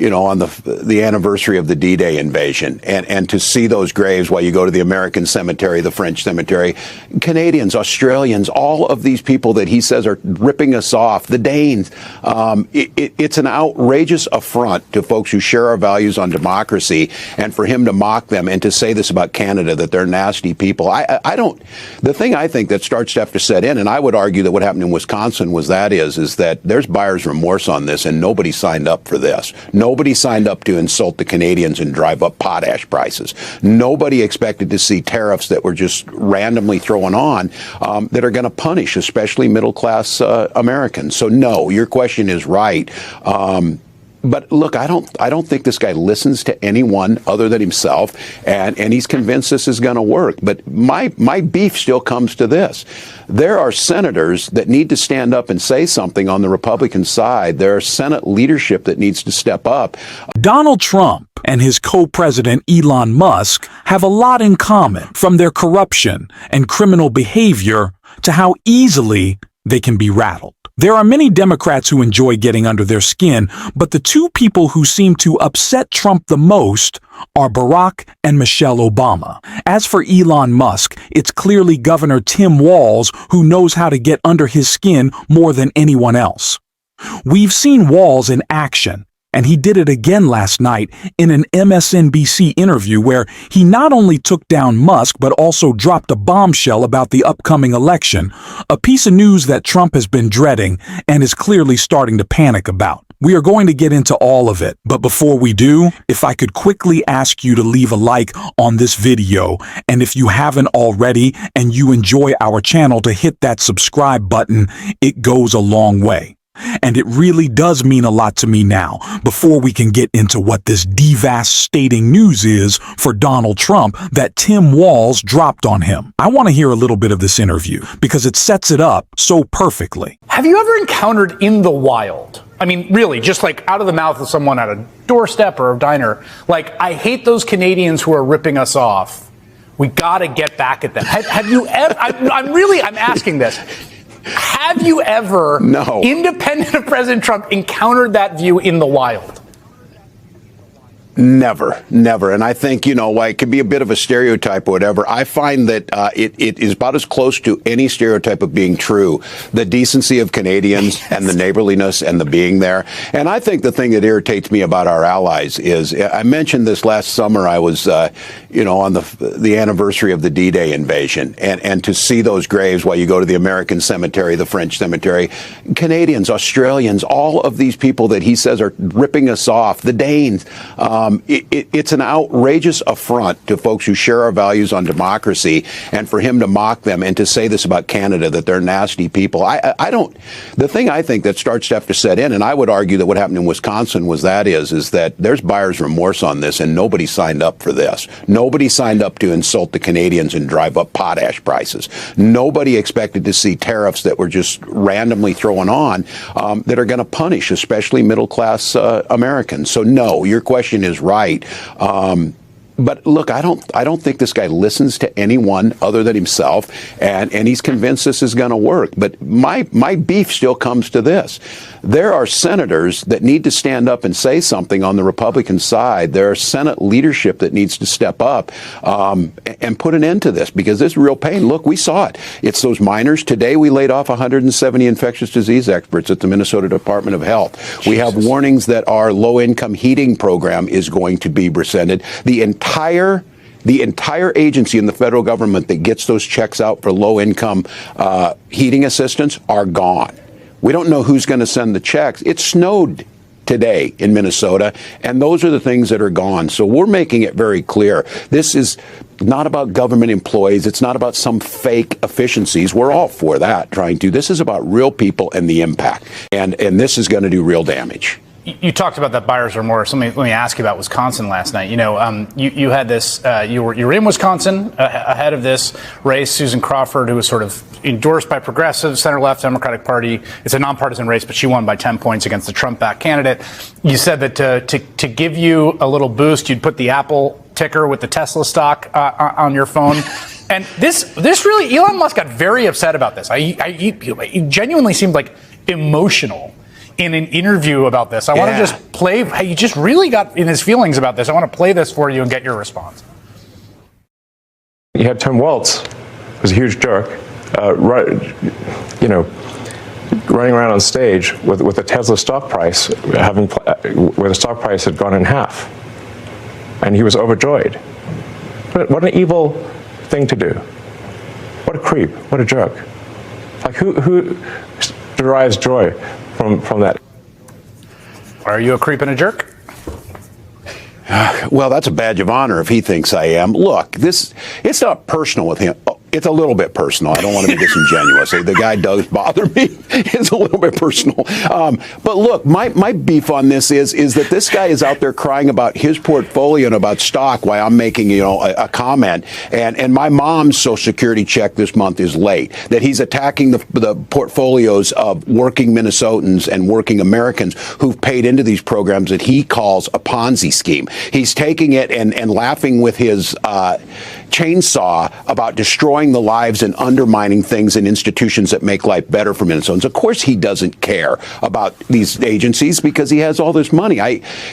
on the anniversary of the D-Day invasion, and to see those graves while you go to the American cemetery, the French cemetery, Canadians, Australians, all of these people that he says are ripping us off, the Danes, it's an outrageous affront to folks who share our values on democracy, and for him to mock them and to say this about Canada, that they're nasty people. The thing I think that starts to have to set in, and I would argue that what happened in Wisconsin is that there's buyer's remorse on this, and nobody signed up for this. Nobody signed up to insult the Canadians and drive up potash prices. Nobody expected to see tariffs that were just randomly thrown on that are going to punish especially middle-class Americans. So no, your question is right. But look, I don't think this guy listens to anyone other than himself, and he's convinced this is going to work. But my beef still comes to this. There are senators that need to stand up and say something on the Republican side. There are Senate leadership that needs to step up. Donald Trump and his co-president Elon Musk have a lot in common, from their corruption and criminal behavior to how easily they can be rattled. There are many Democrats who enjoy getting under their skin, but the two people who seem to upset Trump the most are Barack and Michelle Obama. As for Elon Musk, it's clearly Governor Tim Walz who knows how to get under his skin more than anyone else. We've seen Walz in action, and he did it again last night in an MSNBC interview where he not only took down Musk but also dropped a bombshell about the upcoming election, a piece of news that Trump has been dreading and is clearly starting to panic about. We are going to get into all of it, but before we do, if I could quickly ask you to leave a like on this video, and if you haven't already and you enjoy our channel, to hit that subscribe button. It goes a long way. And it really does mean a lot to me now, before we can get into what this devastating news is for Donald Trump that Tim Walz dropped on him. I want to hear a little bit of this interview because it sets it up so perfectly. Have you ever encountered in the wild, I mean, really, just like out of the mouth of someone at a doorstep or a diner, like, I hate those Canadians who are ripping us off. We got to get back at them. Have you ever, I'm asking this. Have you ever, independent of President Trump, encountered that view in the wild? Never. And I think, it can be a bit of a stereotype or whatever. I find that it is about as close to any stereotype of being true, the decency of Canadians and the neighborliness and the being there. And I think the thing that irritates me about our allies is, I mentioned this last summer, I was, on the anniversary of the D-Day invasion, and to see those graves while you go to the American cemetery, the French cemetery, Canadians, Australians, all of these people that he says are ripping us off, the Danes, it's an outrageous affront to folks who share our values on democracy, and for him to mock them and to say this about Canada, that they're nasty people. The thing I think that starts to have to set in, and I would argue that what happened in Wisconsin is that there's buyer's remorse on this, and nobody signed up for this. Nobody signed up to insult the Canadians and drive up potash prices. Nobody expected to see tariffs that were just randomly thrown on that are going to punish especially middle-class Americans. So no, your question is right. But look, I don't think this guy listens to anyone other than himself, and he's convinced this is going to work. But my beef still comes to this. There are senators that need to stand up and say something on the Republican side. There are Senate leadership that needs to step up and put an end to this, because this is real pain. Look, we saw it. It's those miners. Today we laid off 170 infectious disease experts at the Minnesota Department of Health. We have warnings that our low-income heating program is going to be rescinded. The entire agency in the federal government that gets those checks out for low-income heating assistance are gone. We don't know who's going to send the checks. It snowed today in Minnesota, and those are the things that are gone. So we're making it very clear. This is not about government employees. It's not about some fake efficiencies. We're all for that, This is about real people and the impact. And this is going to do real damage. You talked about that buyer's remorse. Let me ask you about Wisconsin last night. You had this. You were in Wisconsin ahead of this race. Susan Crawford, who was sort of endorsed by progressive center-left Democratic Party. It's a nonpartisan race, but she won by 10 points against the Trump-backed candidate. You said that to give you a little boost, you'd put the Apple ticker with the Tesla stock on your phone. And this really, Elon Musk got very upset about this. He genuinely seemed like emotional. in an interview about this. I want to just play. He just really got in his feelings about this. I want to play this for you and get your response. You had Tim Walz, who's a huge jerk, running around on stage with a Tesla stock price where the stock price had gone in half, and he was overjoyed. What an evil thing to do! What a creep! What a jerk! Like who derives joy from that? Are you a creep and a jerk? Well, that's a badge of honor if he thinks I am. Look, it's not personal with him. It's a little bit personal. I don't want to be disingenuous. The guy does bother me. It's a little bit personal. But look, my beef on this is that this guy is out there crying about his portfolio and about stock while I'm making, a comment. And my mom's Social Security check this month is late. That he's attacking the portfolios of working Minnesotans and working Americans who've paid into these programs that he calls a Ponzi scheme. He's taking it and laughing with his chainsaw about destroying the lives and undermining things and institutions that make life better for Minnesotans. Of course, he doesn't care about these agencies because he has all this money.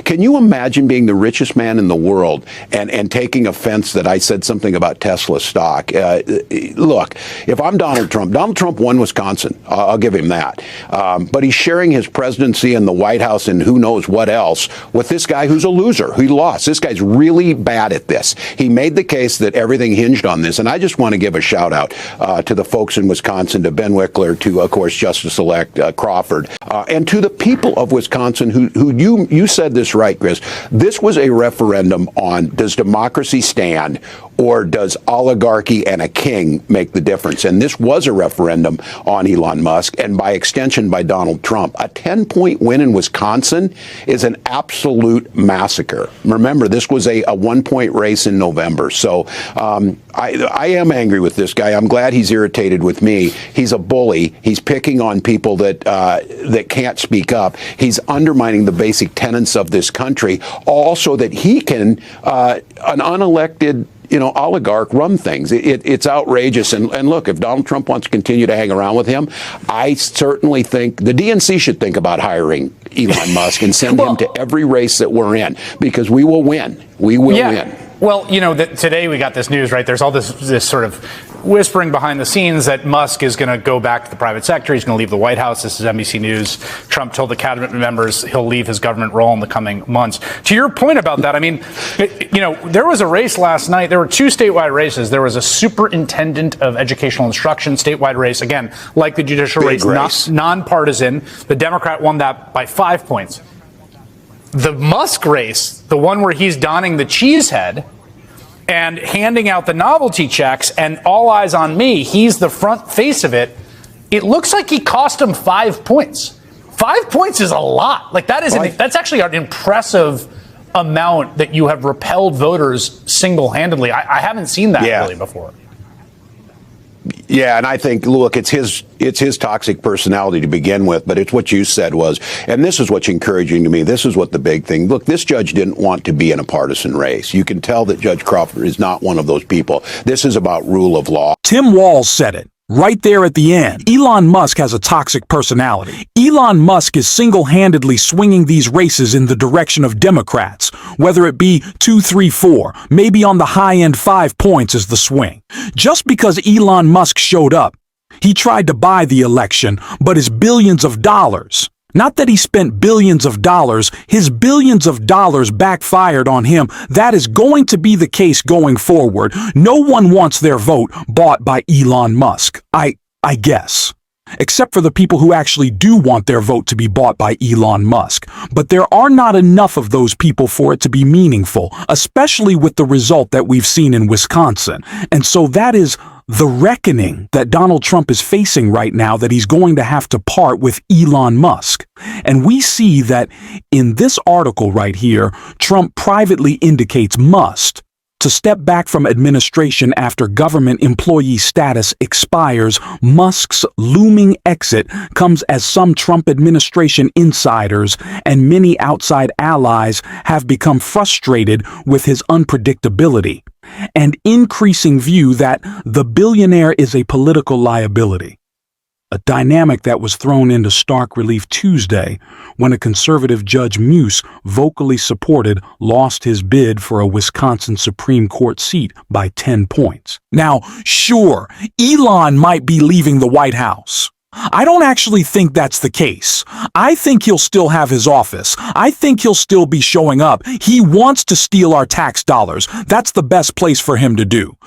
Can you imagine being the richest man in the world and taking offense that I said something about Tesla stock? Look, if I'm Donald Trump won Wisconsin. I'll give him that. But he's sharing his presidency and the White House and who knows what else with this guy who's a loser, who lost. This guy's really bad at this. He made the case that everything hinged on this. And I just want to give a shout out to the folks in Wisconsin, to Ben Wickler, to, of course, Justice-elect Crawford, and to the people of Wisconsin who you said this right, Chris. This was a referendum on, does democracy stand or does oligarchy and a king make the difference? And this was a referendum on Elon Musk and by extension by Donald Trump. A 10-point win in Wisconsin is an absolute massacre. Remember, this was a 1-point race in November. So I am angry with this guy. I'm glad he's irritated with me. He's a bully. He's picking on people that can't speak up. He's undermining the basic tenets of this country, also that he can, an unelected oligarch run things. It's outrageous. And look, if Donald Trump wants to continue to hang around with him, I certainly think the DNC should think about hiring Elon Musk and send him to every race that we're in, because we will win. We will win. Well, today we got this news, right? There's all this sort of whispering behind the scenes that Musk is going to go back to the private sector. He's going to leave the White House. This is NBC News. Trump told the cabinet members he'll leave his government role in the coming months. To your point about that, I mean, there was a race last night. There were 2 statewide races. There was a superintendent of educational instruction statewide race. Again, like the judicial race, nonpartisan. The Democrat won that by 5 points. The Musk race, the one where he's donning the cheese head and handing out the novelty checks and all eyes on me, he's the front face of it. It looks like he cost him 5 points. 5 points is a lot. Like that's actually an impressive amount that you have repelled voters single-handedly. I haven't seen that really before. Yeah, and I think, look, it's his toxic personality to begin with, but it's what you said was, and this is what's encouraging to me, this is what the big thing, look, this judge didn't want to be in a partisan race. You can tell that Judge Crawford is not one of those people. This is about rule of law. Tim Walz said it right there at the end. Elon Musk has a toxic personality. Elon Musk is single-handedly swinging these races in the direction of Democrats, whether it be 2, 3, 4, maybe on the high end 5 points is the swing. Just because Elon Musk showed up, he tried to buy the election, but his billions of dollars, not that he spent billions of dollars, his billions of dollars backfired on him. That is going to be the case going forward. No one wants their vote bought by Elon Musk, I guess. Except for the people who actually do want their vote to be bought by Elon Musk. But there are not enough of those people for it to be meaningful, especially with the result that we've seen in Wisconsin. And so that is the reckoning that Donald Trump is facing right now, that he's going to have to part with Elon Musk. And we see that in this article right here, Trump privately indicates Musk to step back from administration after government employee status expires. Musk's looming exit comes as some Trump administration insiders and many outside allies have become frustrated with his unpredictability and increasing view that the billionaire is a political liability. a dynamic that was thrown into stark relief Tuesday when a conservative Judge Muse, vocally supported, lost his bid for a Wisconsin Supreme Court seat by 10 points. Now, sure, Elon might be leaving the White House. I don't actually think that's the case. I think he'll still have his office. I think he'll still be showing up. He wants to steal our tax dollars. That's the best place for him to do.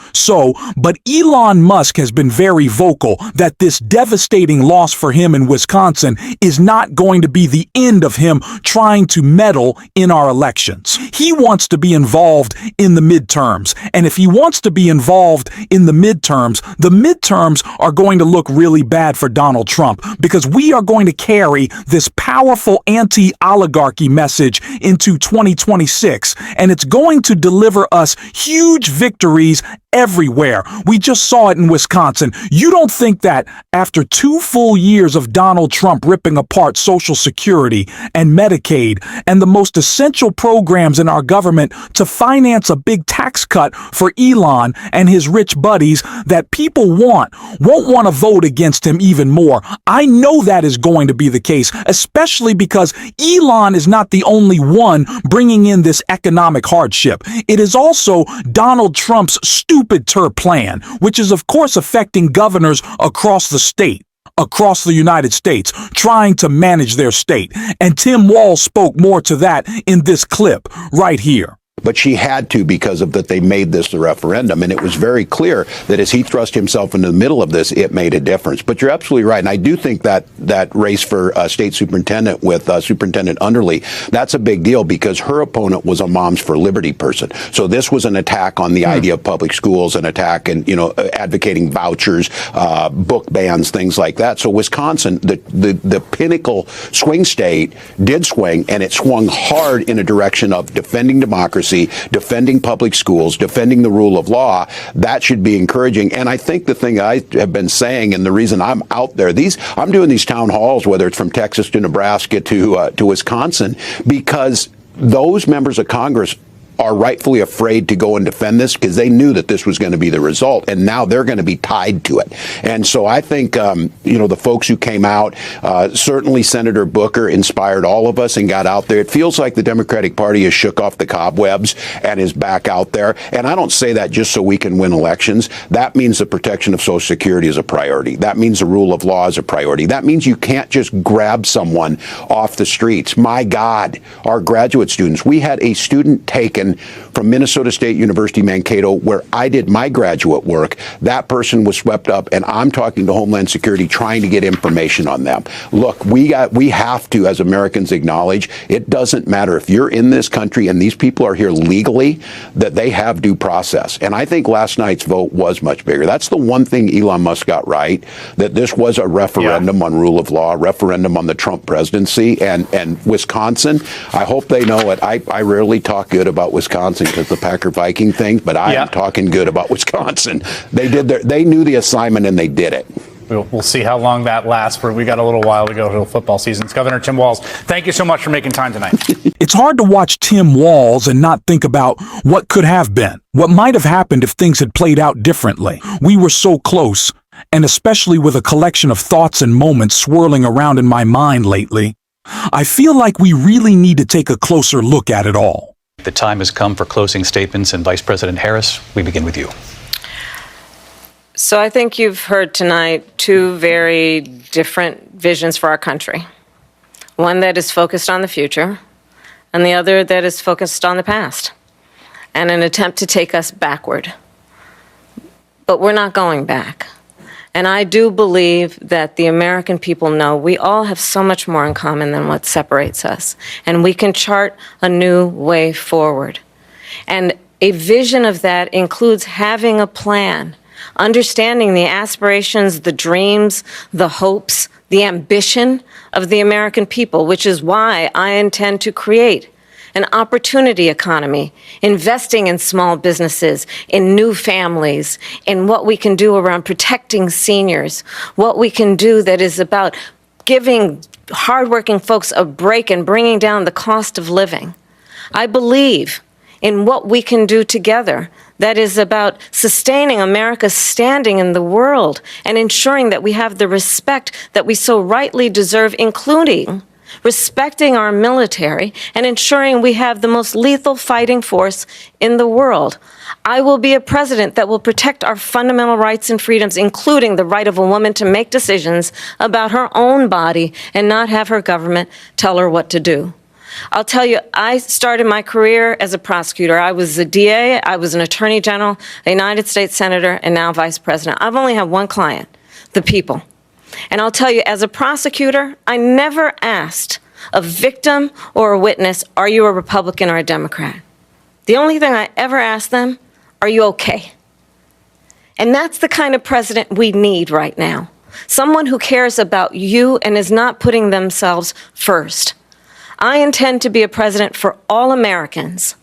But Elon Musk has been very vocal that this devastating loss for him in Wisconsin is not going to be the end of him trying to meddle in our elections. He wants to be involved in the midterms. And if he wants to be involved in the midterms are going to look really bad for Donald Trump, because we are going to carry this powerful anti-oligarchy message into 2026, and it's going to deliver us huge victories everywhere. We just saw it in Wisconsin. You don't think that after 2 full years of Donald Trump ripping apart Social Security and Medicaid and the most essential programs in our government to finance a big tax cut for Elon and his rich buddies, that people won't want to vote against him even more? I know that is going to be the case, especially because Elon is not the only one bringing in this economic hardship. It is also Donald Trump's stupid TER plan, which is of course affecting governors across the United States, trying to manage their state. And Tim Walz spoke more to that in this clip right here. But she had to, because of that they made this the referendum. And it was very clear that as he thrust himself into the middle of this, it made a difference. But you're absolutely right. And I do think that that race for state superintendent with Superintendent Underly, that's a big deal, because her opponent was a Moms for Liberty person. So this was an attack on the idea of public schools, an attack and, advocating vouchers, book bans, things like that. So Wisconsin, the pinnacle swing state, did swing, and it swung hard in a direction of defending democracy, defending public schools, defending the rule of law. That should be encouraging. And I think the thing I have been saying, and the reason I'm out there, I'm doing these town halls, whether it's from Texas to Nebraska to Wisconsin, because those members of Congress are rightfully afraid to go and defend this, because they knew that this was going to be the result, and now they're going to be tied to it. And so I think, the folks who came out, certainly Senator Booker inspired all of us and got out there. It feels like the Democratic Party has shook off the cobwebs and is back out there. And I don't say that just so we can win elections. That means the protection of Social Security is a priority. That means the rule of law is a priority. That means you can't just grab someone off the streets. My God, our graduate students. We had a student taken from Minnesota State University Mankato, where I did my graduate work. That person was swept up, and I'm talking to Homeland Security trying to get information on them. Look, we have to, as Americans, acknowledge it doesn't matter if you're in this country and these people are here legally, that they have due process. And I think last night's vote was much bigger. That's the one thing Elon Musk got right, that this was a referendum on rule of law, referendum on the Trump presidency, and Wisconsin. I hope they know it. I rarely talk good about Wisconsin because the Packer Viking thing, but I am talking good about Wisconsin. They knew the assignment and they did it. We'll see how long that lasts. We got a little while to go till football season. It's Governor Tim Walz. Thank you so much for making time tonight. It's hard to watch Tim Walz and not think about what could have been, what might have happened if things had played out differently. We were so close, and especially with a collection of thoughts and moments swirling around in my mind lately, I feel like we really need to take a closer look at it all. The time has come for closing statements, and Vice President Harris, we begin with you. So I think you've heard tonight 2 very different visions for our country. One that is focused on the future, and the other that is focused on the past, and an attempt to take us backward. But we're not going back. And I do believe that the American people know we all have so much more in common than what separates us. And we can chart a new way forward. And a vision of that includes having a plan, understanding the aspirations, the dreams, the hopes, the ambition of the American people, which is why I intend to create an opportunity economy, investing in small businesses, in new families, in what we can do around protecting seniors, what we can do that is about giving hardworking folks a break and bringing down the cost of living. I believe in what we can do together. That is about sustaining America's standing in the world and ensuring that we have the respect that we so rightly deserve, including respecting our military and ensuring we have the most lethal fighting force in the world. I will be a president that will protect our fundamental rights and freedoms, including the right of a woman to make decisions about her own body and not have her government tell her what to do. I'll tell you, I started my career as a prosecutor. I was a DA, I was an attorney general, a United States senator, and now vice president. I've only had one client, the people. And I'll tell you, as a prosecutor, I never asked a victim or a witness, are you a Republican or a Democrat? The only thing I ever asked them, are you okay? And that's the kind of president we need right now. Someone who cares about you and is not putting themselves first. I intend to be a president for all Americans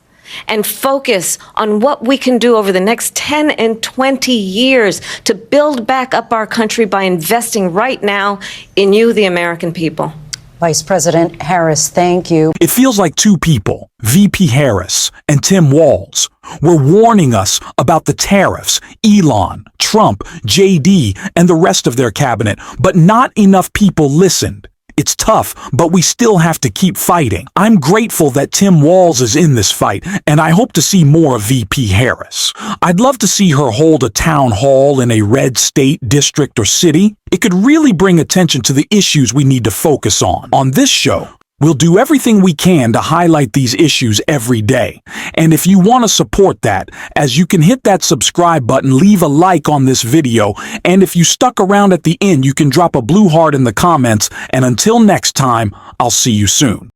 and focus on what we can do over the next 10 and 20 years to build back up our country by investing right now in you, the American people. Vice President Harris, thank you. It feels like two people, VP Harris and Tim Walz, were warning us about the tariffs, Elon, Trump, JD, and the rest of their cabinet, but not enough people listened. It's tough, but we still have to keep fighting. I'm grateful that Tim Walz is in this fight, and I hope to see more of VP Harris. I'd love to see her hold a town hall in a red state, district, or city. It could really bring attention to the issues we need to focus on. On this show, we'll do everything we can to highlight these issues every day. And if you want to support that, as you can hit that subscribe button, leave a like on this video, and if you stuck around at the end, you can drop a blue heart in the comments, and until next time, I'll see you soon.